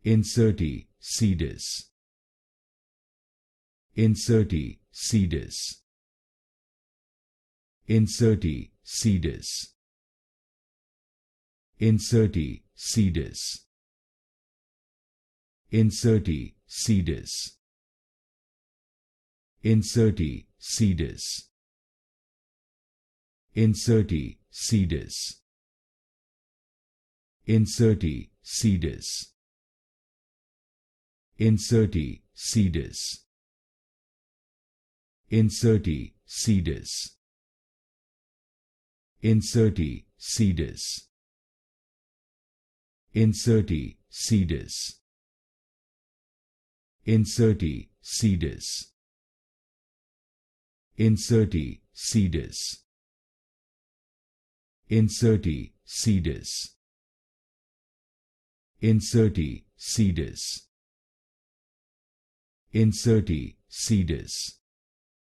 Incertae Sedis. Incertae Sedis. Incertae Sedis. Incertae Sedis. Incertae Sedis. Incertae Sedis. Incertae Sedis. Incertae Sedis. Incertae Sedis. Incertae Sedis. Incertae Sedis. Incertae Sedis. Incertae Sedis. Incertae Sedis. Incertae Sedis. Incertae Sedis. Incertae Sedis.